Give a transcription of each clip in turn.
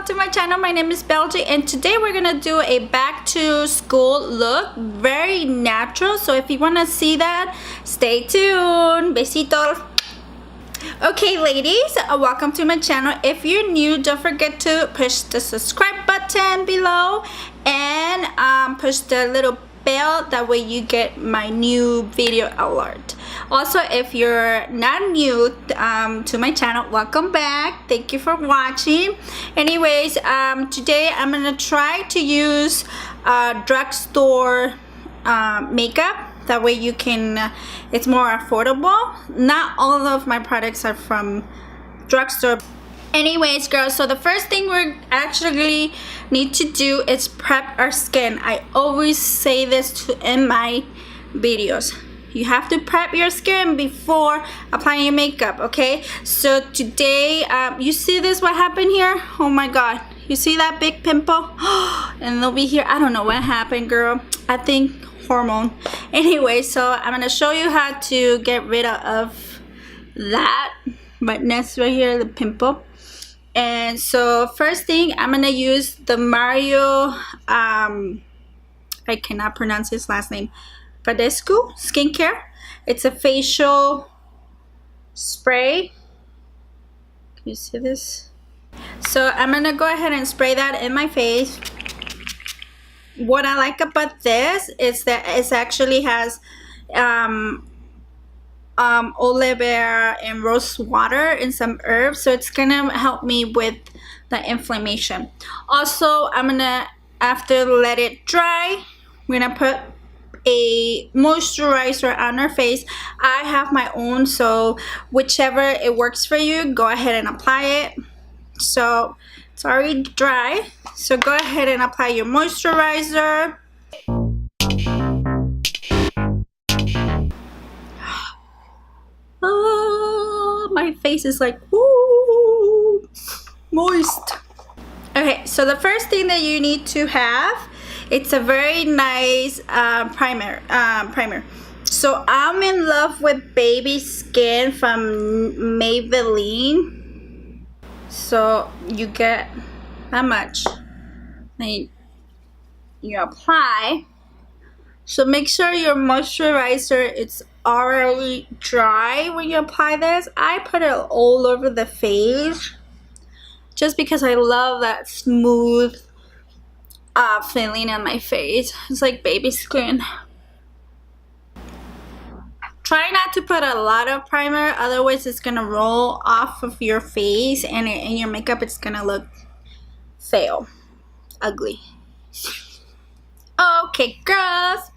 welcome to my channel. My name is Beverly and today we're gonna do a back to school look, very natural. So if you want to see that, stay tuned. Besitos. Okay ladies, welcome to my channel. If you're new, don't forget to push the subscribe button below and push the little bell, that way you get my new video alert. Also, if you're not new to my channel, welcome back. Thank you for watching. Anyways, today I'm gonna try to use drugstore makeup, that way you can it's more affordable. Not all of my products are from drugstore. Anyways girls, so the first thing we actually need to do is prep our skin. I always say this in my videos. You have to prep your skin before applying your makeup, okay? So today, you see this, what happened here? Oh my god, you see that big pimple? And over here, I don't know what happened, girl. I think hormone. Anyway, so I'm gonna show you how to get rid of that redness right here, the pimple. And so first thing, I'm gonna use the Mario I cannot pronounce his last name, BADESCU skincare. It's a facial spray. Can you see this? So I'm gonna go ahead and spray that in my face. What I like about this is that it actually has Aloe and Rosewater and some herbs, so it's gonna help me with the inflammation. Also, I'm gonna, after let it dry, we're gonna put a moisturizer on our face. I have my own, so whichever it works for you, go ahead and apply it. So it's already dry, so go ahead and apply your moisturizer. Oh, my face is like, woo, moist. Okay, so the first thing that you need to have, it's a very nice primer. So I'm in love with Baby Skin from Maybelline. So you get that much, then you apply. So make sure your moisturizer it's already dry when you apply this. I put it all over the face just because I love that smooth feeling on my face. It's like baby skin. Try not to put a lot of primer, otherwise it's gonna roll off of your face and in your makeup it's gonna look fail, ugly. Okay girls,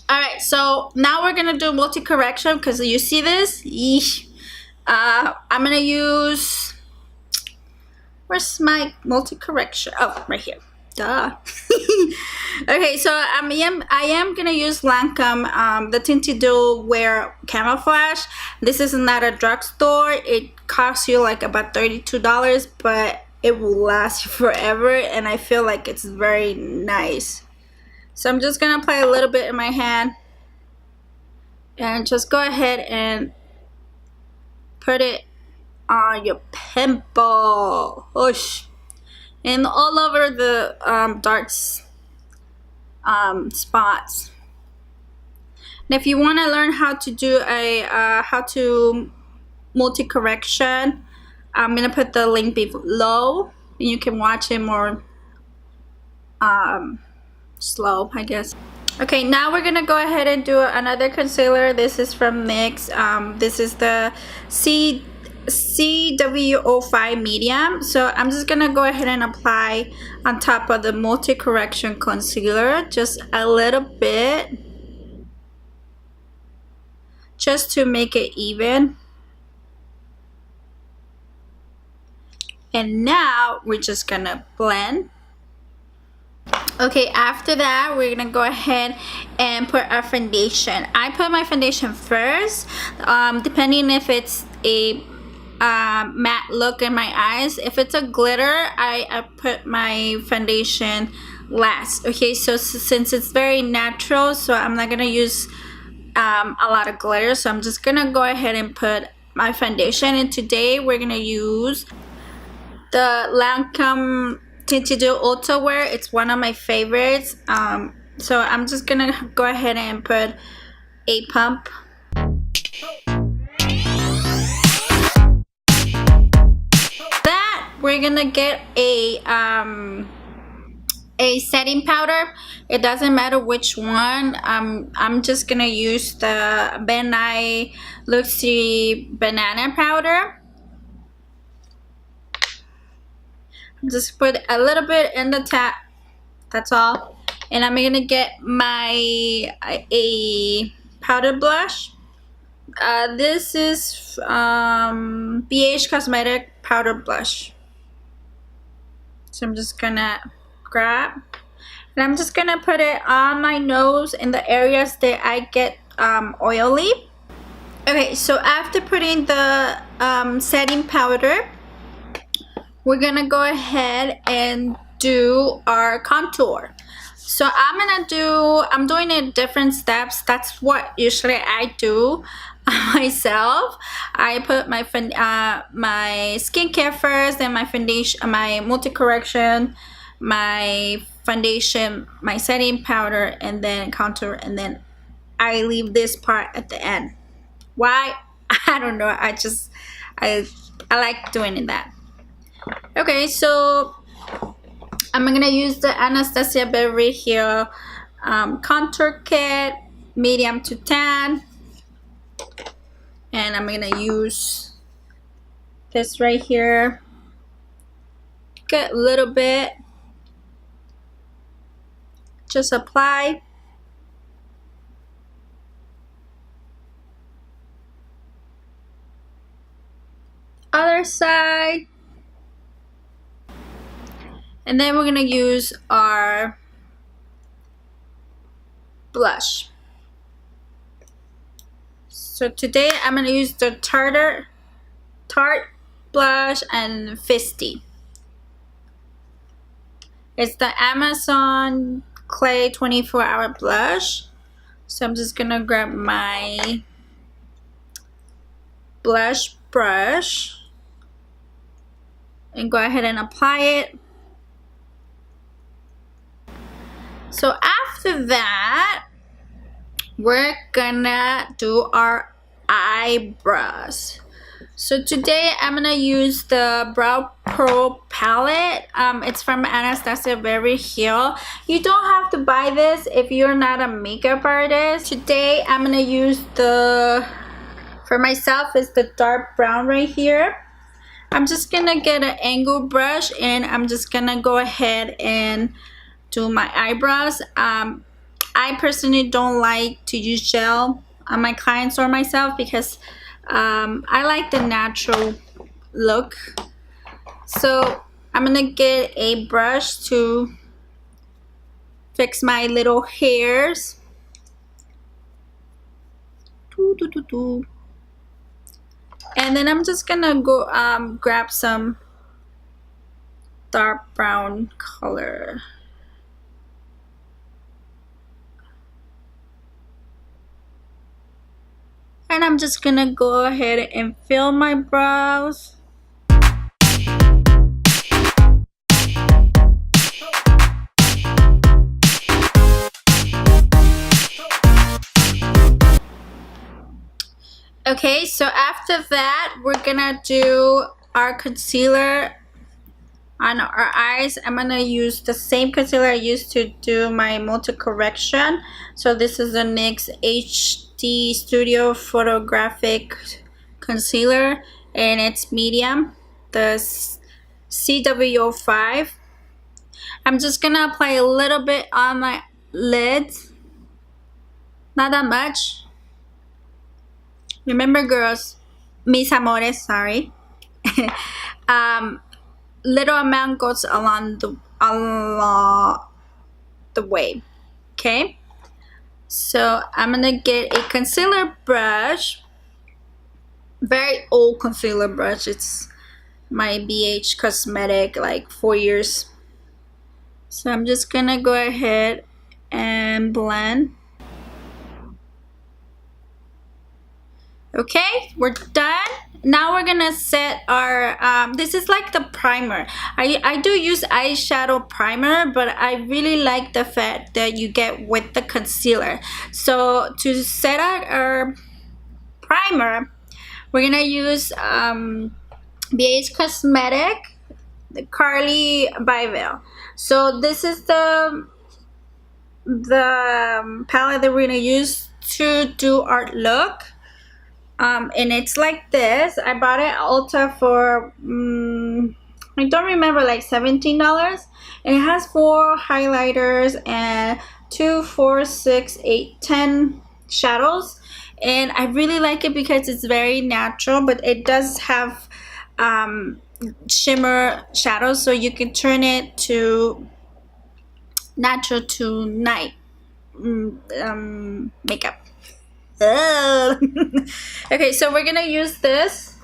all right, so now we're gonna do multi-correction because you see this. I'm gonna use, where's my multi-correction? Oh, right here. Duh. Okay, so I am gonna use Lancome, the tinted Idole wear Camouflage. This is not a drugstore. It costs you like about $32, but it will last you forever, and I feel like it's very nice. So I'm just gonna apply a little bit in my hand and just go ahead and put it on your pimple. Whoosh. And all over the dark spots. And if you want to learn how to do a multi-correction, I'm gonna put the link below and you can watch it more slow, I guess. Okay, now we're gonna go ahead and do another concealer. This is from NYX. This is the CW05 medium. So I'm just gonna go ahead and apply on top of the multi-correction concealer just a little bit, just to make it even. And now we're just gonna blend. Okay, after that we're gonna go ahead and put our foundation. I put my foundation first, depending if it's a matte look in my eyes. If it's a glitter, I put my foundation last. Okay, so since it's very natural, so I'm not gonna use a lot of glitter, so I'm just gonna go ahead and put my foundation. And today we're gonna use the Lancome Tinted Ultra Wear. It's one of my favorites. So I'm just gonna go ahead and put a pump. That we're gonna get a setting powder. It doesn't matter which one. I'm just gonna use the Ben Nye Luxury Banana Powder. Just put a little bit in the tap. That's all. And I'm gonna get a powder blush. This is BH Cosmetic powder blush. So I'm just gonna grab, and I'm just gonna put it on my nose in the areas that I get oily. Okay, so after putting the setting powder, we're gonna go ahead and do our contour. So I'm doing it different steps. That's what usually I do myself. I put my skincare first, then my foundation, my multi-correction, my foundation, my setting powder, and then contour, and then I leave this part at the end. Why? I don't know. I like doing that. Okay, so I'm gonna use the Anastasia Beverly here contour kit, medium to tan, and I'm gonna use this right here. Get a little bit, just apply. Other side. And then we're gonna use our blush. So today I'm gonna use the Tarte blush and Fisty. It's the Amazon Clay 24-hour blush. So I'm just gonna grab my blush brush and go ahead and apply it. So after that, we're gonna do our eyebrows. So today I'm gonna use the Brow Pro palette. It's from Anastasia Beverly Hills. You don't have to buy this if you're not a makeup artist. Today I'm gonna use for myself, is the dark brown right here. I'm just gonna get an angle brush and I'm just gonna go ahead and do my eyebrows. I personally don't like to use gel on my clients or myself because I like the natural look. So I'm gonna get a brush to fix my little hairs. And then I'm just gonna go grab some dark brown color. And I'm just gonna go ahead and fill my brows. Okay, so after that, we're gonna do our concealer on our eyes. I'm gonna use the same concealer I used to do my multi-correction. So this is the NYX HD Studio Photographic Concealer, and it's medium, the CW05. I'm just gonna apply a little bit on my lids, not that much. Remember, girls, mis amores, sorry. Little amount goes along the way. Okay, so I'm gonna get a concealer brush, very old concealer brush. It's my BH Cosmetic, like 4 years. So I'm just gonna go ahead and blend. Okay, we're done. Now we're gonna set our this is like the primer. I do use eyeshadow primer, but I really like the effect that you get with the concealer. So to set out our primer, we're gonna use BH Cosmetic, the Carli Bybel. So this is the palette that we're gonna use to do our look. And it's like this. I bought it at Ulta for I don't remember, like $17, and it has 4 highlighters and 2, 4, 6, 8, 10 shadows, and I really like it because it's very natural, but it does have shimmer shadows, so you can turn it to natural to night makeup. Okay, so we're gonna use this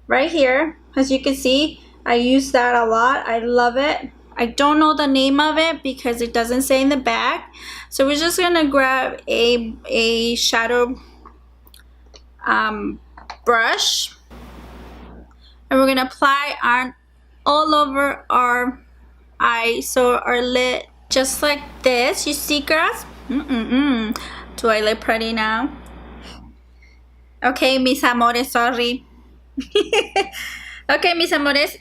right here. As you can see, I use that a lot. I love it. I don't know the name of it because it doesn't say in the back. So we're just gonna grab a shadow brush, and we're gonna apply on all over our eye, so our lid, just like this. You see, girls? Do I look pretty now? Okay, mis amores, sorry. Okay, mis amores.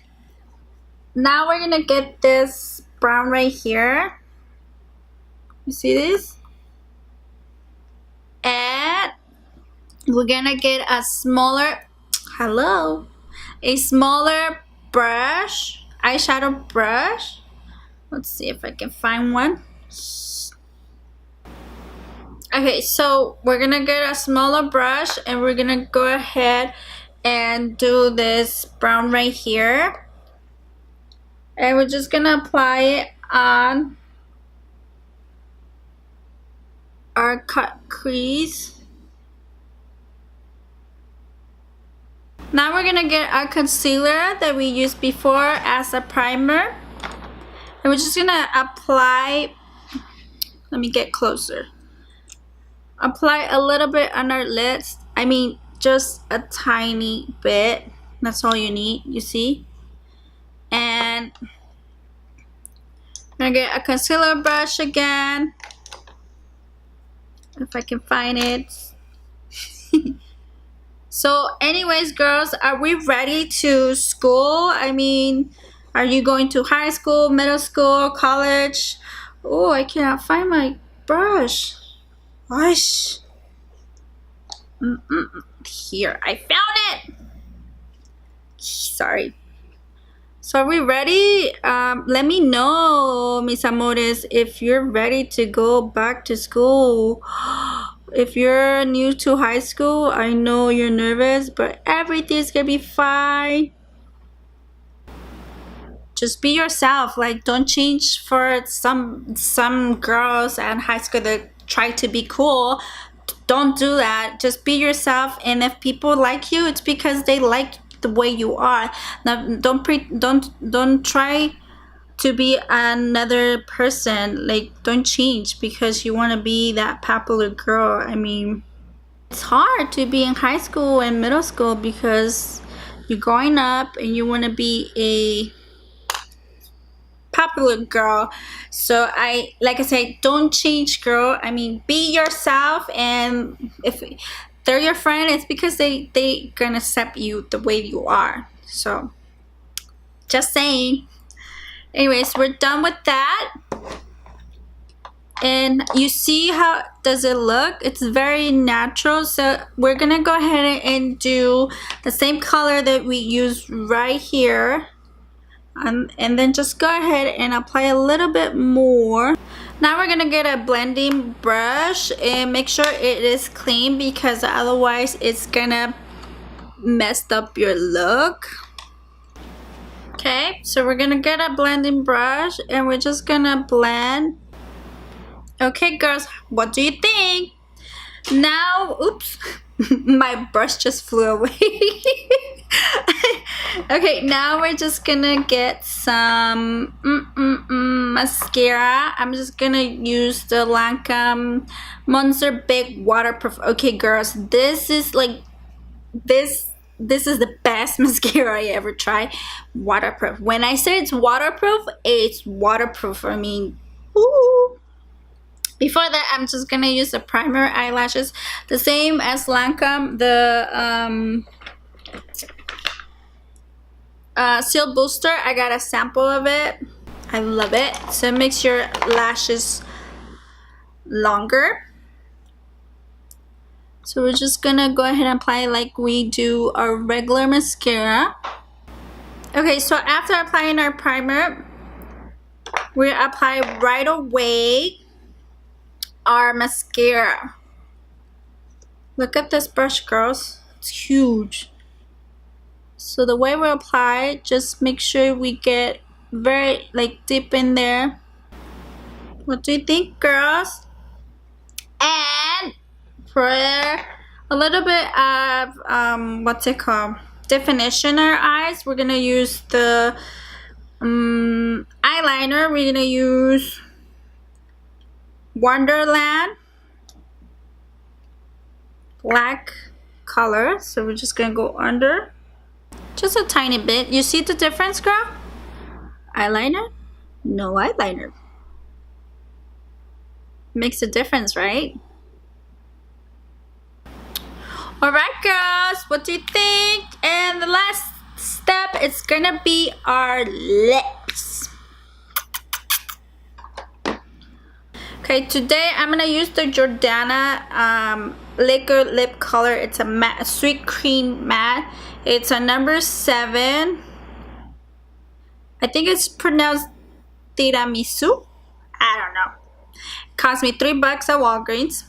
Now we're gonna get this brown right here. You see this? And we're gonna get a smaller, a smaller brush, eyeshadow brush. Let's see if I can find one. Okay, so we're gonna get a smaller brush, and we're gonna go ahead and do this brown right here, and we're just gonna apply it on our cut crease. Now we're gonna get our concealer that we used before as a primer, and we're just gonna apply, let me get closer. Apply a little bit on our lids. I mean, just a tiny bit. That's all you need, you see? And I'm gonna get a concealer brush again, if I can find it. So anyways, girls, are we ready to school? I mean, are you going to high school, middle school, college? Oh, I cannot find my brush. Gosh. Here, I found it. Sorry. So are we ready? Let me know, mis amores, if you're ready to go back to school. If you're new to high school, I know you're nervous, but everything's gonna be fine. Just be yourself. Like, don't change for some girls in high school that try to be cool. Don't do that. Just be yourself, and if people like you, it's because they like the way you are. Now, don't try to be another person. Like, don't change because you want to be that popular girl. I mean, it's hard to be in high school and middle school because you're growing up and you want to be a popular girl. So like I said, don't change, girl. I mean, be yourself, and if they're your friend, it's because they gonna accept you the way you are. So just saying. Anyways, we're done with that, and you see how does it look? It's very natural. So we're gonna go ahead and do the same color that we used right here. And then just go ahead and apply a little bit more. Now we're gonna get a blending brush and make sure it is clean, because otherwise it's gonna mess up your look. Okay, so we're gonna get a blending brush and we're just gonna blend. Okay, girls, what do you think? Now, oops, my brush just flew away. Okay, now we're just gonna get some mascara. I'm just gonna use the Lancome Monster Big Waterproof. Okay, girls, this is like, this this is the best mascara I ever tried. Waterproof. When I say it's waterproof for me. Ooh. Before that, I'm just gonna use the primer eyelashes, the same as Lancome, the Seal Booster. I got a sample of it. I love it. So it makes your lashes longer. So we're just gonna go ahead and apply like we do our regular mascara. Okay, so after applying our primer, we apply right away our mascara. Look at this brush, girls. It's huge. So the way we apply, just make sure we get very like deep in there. What do you think, girls? And for a little bit of what's it called, definition in our eyes, we're gonna use the eyeliner. We're gonna use Wonderwand black color. So we're just gonna go under just a tiny bit. You see the difference, girl? Eyeliner, no eyeliner. Makes a difference, right? Alright, girls, what do you think? And the last step is gonna be our lips. Okay, today I'm gonna use the Jordana liquid lip color. It's a matte, a sweet cream matte. It's a number 7. I think it's pronounced tiramisu. I don't know. It cost me $3 at Walgreens.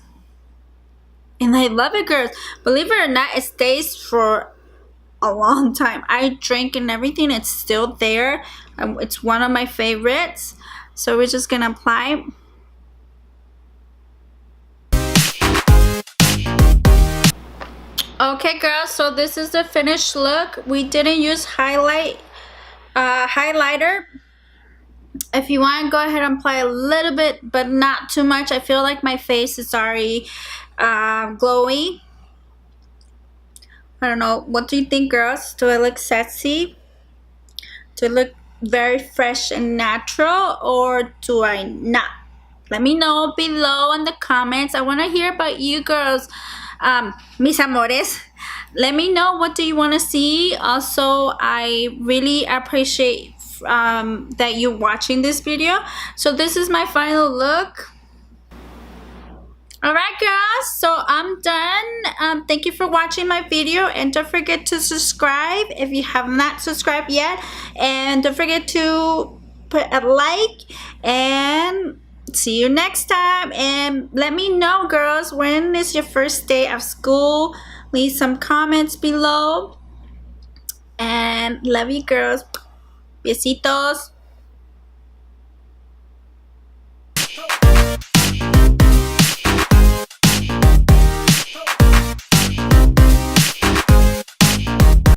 And I love it, girls. Believe it or not, it stays for a long time. I drink and everything. It's still there. It's one of my favorites. So we're just gonna apply. Okay, girls. So this is the finished look. We didn't use highlighter. If you want to go ahead and apply a little bit, but not too much. I feel like my face is already glowy. I don't know. What do you think, girls? Do I look sexy? Do I look very fresh and natural, or do I not? Let me know below in the comments. I want to hear about you girls, mis amores. Let me know, what do you want to see? Also, I really appreciate that you're watching this video. So this is my final look. Alright, girls, so I'm done. Thank you for watching my video, and don't forget to subscribe if you have not subscribed yet, and don't forget to put a like, and see you next time. And let me know, girls, when is your first day of school? Leave some comments below, and love you, girls. Besitos.